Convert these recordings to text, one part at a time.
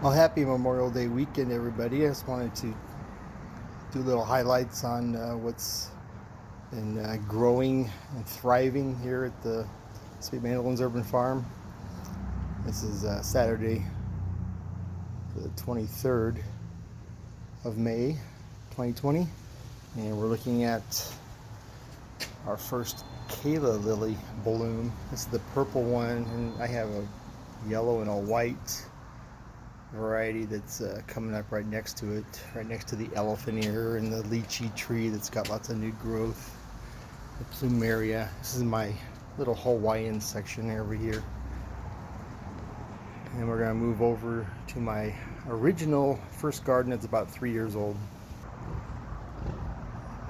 Well, happy Memorial Day weekend, everybody. I just wanted to do little highlights on what's been growing and thriving here at the Sweet Mandolins Urban Farm. This is Saturday, the 23rd of May, 2020, and we're looking at our first Kayla lily bloom. This is the purple one, and I have a yellow and a white variety that's coming up right next to it, right next to the elephant ear and the lychee tree that's got lots of new growth. The plumeria. This is my little Hawaiian section over here. And we're going to move over to my original first garden that's about 3 years old.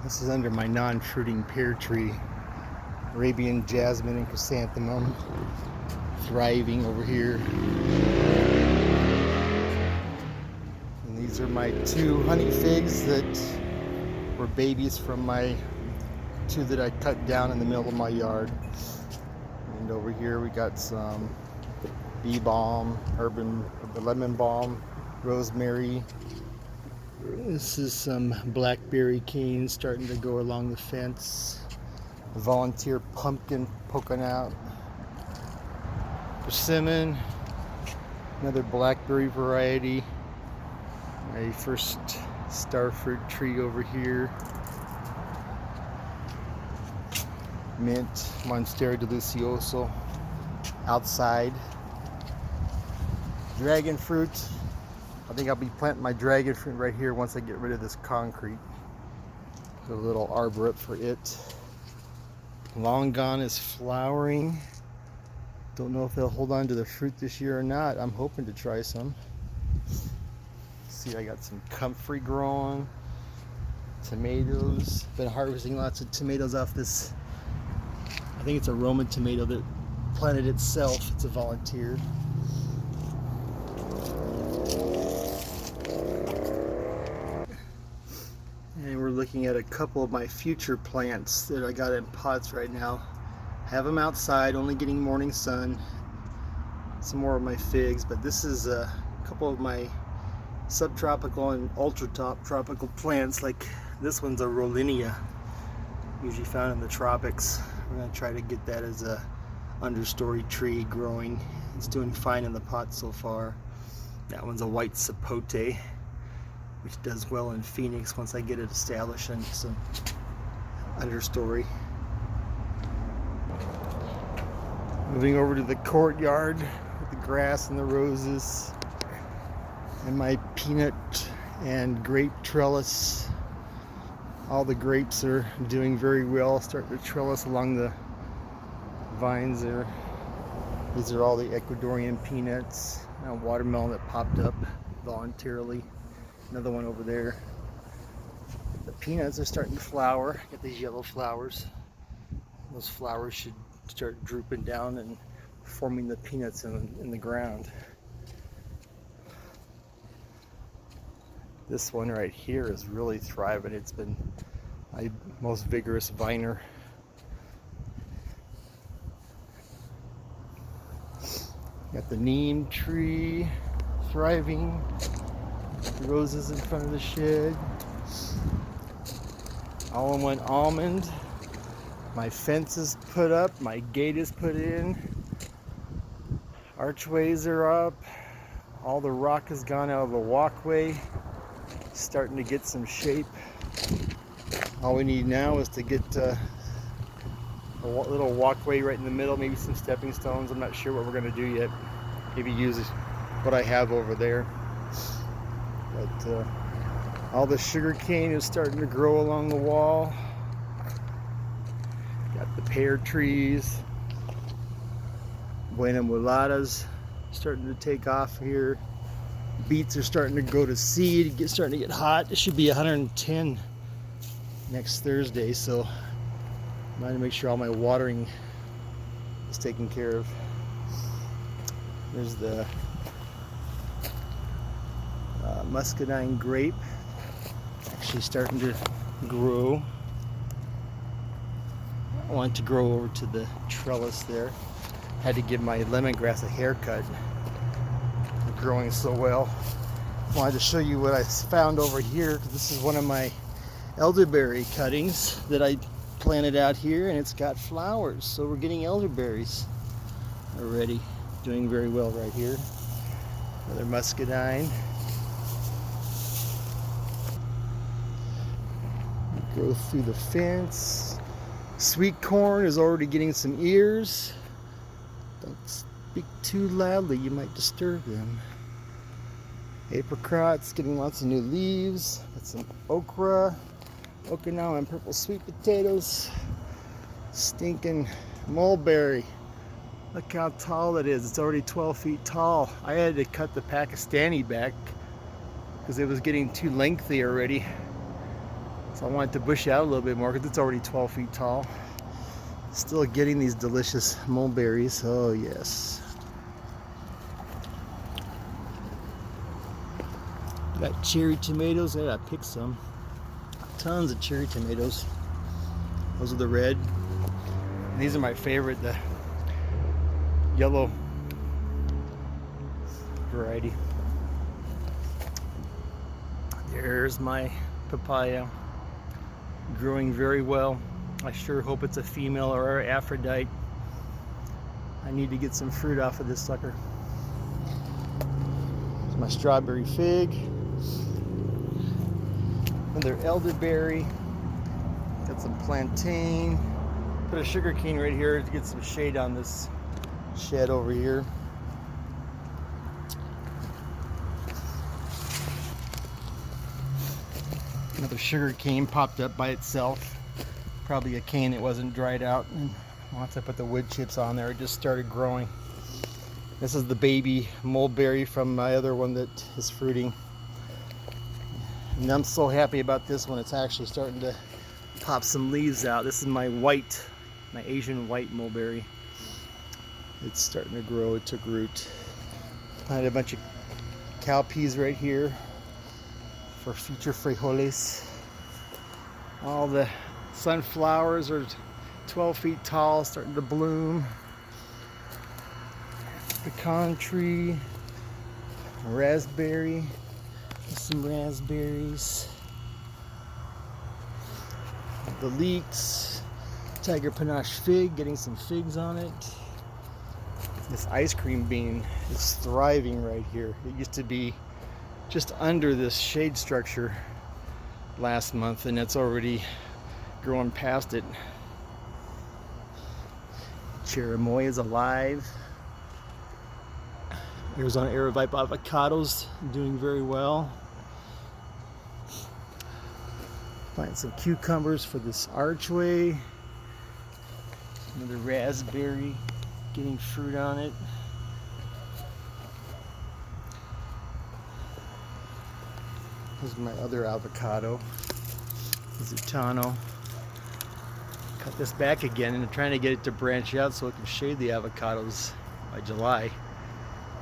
This is under my non-fruiting pear tree. Arabian jasmine and chrysanthemum thriving over here. These are my two honey figs that were babies from my two that I cut down in the middle of my yard. And over here we got some bee balm, lemon balm, rosemary. This is some blackberry canes starting to go along the fence. A volunteer pumpkin poking out. Persimmon, another blackberry variety. My first starfruit tree over here. Mint, Monstera delicioso outside. Dragon fruit. I think I'll be planting my dragon fruit right here once I get rid of this concrete. Put a little arbor up for it. Long Gone is flowering. Don't know if they'll hold on to the fruit this year or not. I'm hoping to try some. See, I got some Comfrey growing, tomatoes. Been harvesting lots of tomatoes off this, I think it's a Roman tomato that planted itself. It's a volunteer. And we're looking at a couple of my future plants that I got in pots right now. Have them outside, only getting morning sun. Some more of my figs, but this is a couple of my subtropical and ultra top tropical plants. Like this one's a Rollinia, usually found in the tropics. We're going to try to get that as a understory tree growing. It's doing fine in the pot so far. That one's a white sapote, which does well in Phoenix once I get it established in some understory. Moving over to the courtyard with the grass and the roses. And my peanut and grape trellis. All the grapes are doing very well, starting to trellis along the vines there. These are all the Ecuadorian peanuts. A watermelon that popped up voluntarily. Another one over there. The peanuts are starting to flower. Get these yellow flowers. Those flowers should start drooping down and forming the peanuts in the ground. This one right here is really thriving. It's been my most vigorous viner. Got the neem tree thriving. Roses in front of the shed. All-in-one almond. My fence is put up. My gate is put in. Archways are up. All the rock has gone out of the walkway. Starting to get some shape. All we need now is to get a little walkway right in the middle, maybe some stepping stones. I'm not sure what we're going to do yet. Maybe use what I have over there. But all the sugar cane is starting to grow along the wall. Got the pear trees. Buena mulatas starting to take off here. Beets are starting to go to seed, starting to get hot. It should be 110 next Thursday, so I'm going to make sure all my watering is taken care of. There's the Muscadine Grape, actually starting to grow. I want it to grow over to the trellis there. Had to give my lemongrass a haircut. growing so well. Wanted to show you what I found over here. This is one of my elderberry cuttings that I planted out here, and it's got flowers, so we're getting elderberries already. Doing very well right here. Another muscadine. Go through the fence. Sweet corn is already getting some ears. Don't speak too loudly, you might disturb them. Apricot's getting lots of new leaves. Got some okra, Okinawa and purple sweet potatoes. Stinking mulberry. Look how tall it is. It's already 12 feet tall. I had to cut the Pakistani back because it was getting too lengthy already. So I wanted to bush out a little bit more because it's already 12 feet tall. Still getting these delicious mulberries. Oh yes. Got cherry tomatoes. I gotta pick some. Tons of cherry tomatoes. Those are the red. And these are my favorite, the yellow variety. There's my papaya. Growing very well. I sure hope it's a female or Aphrodite. I need to get some fruit off of this sucker. There's my strawberry fig. Another elderberry. Got some plantain. Put a sugar cane right here to get some shade on this shed over here. Another sugar cane popped up by itself. Probably a cane that wasn't dried out. And once I put the wood chips on there, it just started growing. This is the baby mulberry from my other one that is fruiting. And I'm so happy about this one. It's actually starting to pop some leaves out. This is my white, my Asian white mulberry. It's starting to grow. It took root. I had a bunch of cowpeas right here for future frijoles. All the sunflowers are 12 feet tall, starting to bloom. Pecan tree, raspberry, some raspberries. The leeks, tiger panache fig, getting some figs on it. This ice cream bean is thriving right here. It used to be just under this shade structure last month, and it's already growing past it. Cherimoy is alive. Arizona Aerovipe avocados doing very well. Find some cucumbers for this archway. Another raspberry getting fruit on it. This is my other avocado, Zutano. Cut this back again and I'm trying to get it to branch out so it can shade the avocados by July.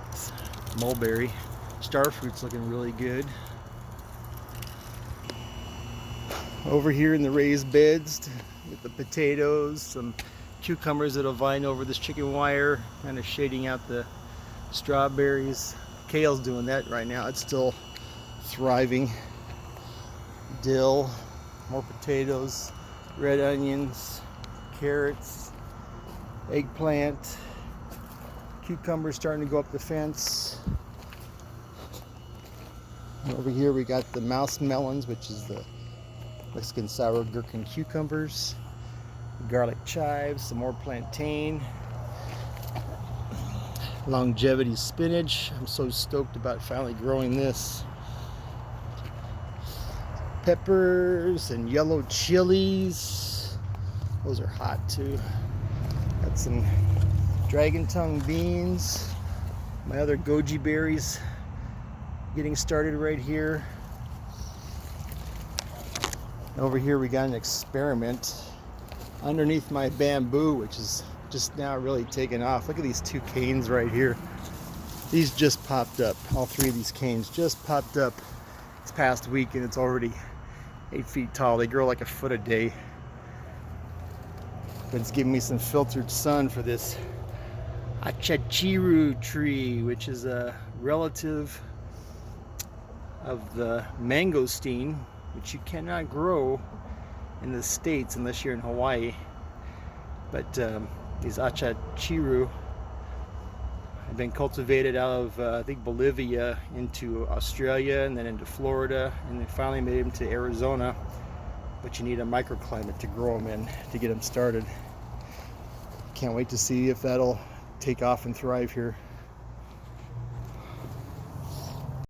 It's mulberry. Starfruit's looking really good. Over here in the raised beds with the potatoes, some cucumbers that'll vine over this chicken wire, kind of shading out the strawberries. Kale's doing that right now. It's still thriving. Dill, more potatoes, red onions, carrots, eggplant, cucumbers starting to go up the fence. And over here we got the mouse melons, which is the Mexican sour gherkin cucumbers, garlic chives, some more plantain, longevity spinach. I'm so stoked about finally growing this. Peppers and yellow chilies. Those are hot too. Got some dragon tongue beans. My other goji berries getting started right here. Over here we got an experiment underneath my bamboo, which is just now really taking off. Look at these two canes right here. These just popped up. All three of these canes just popped up this past week, and it's already 8 feet tall. They grow like a foot a day. But it's giving me some filtered sun for this achachiru tree, which is a relative of the mangosteen, which you cannot grow in the States unless you're in Hawaii. But these achachiru have been cultivated out of I think Bolivia into Australia and then into Florida, and they finally made them to Arizona. But you need a microclimate to grow them in to get them started. Can't wait to see if that'll take off and thrive here.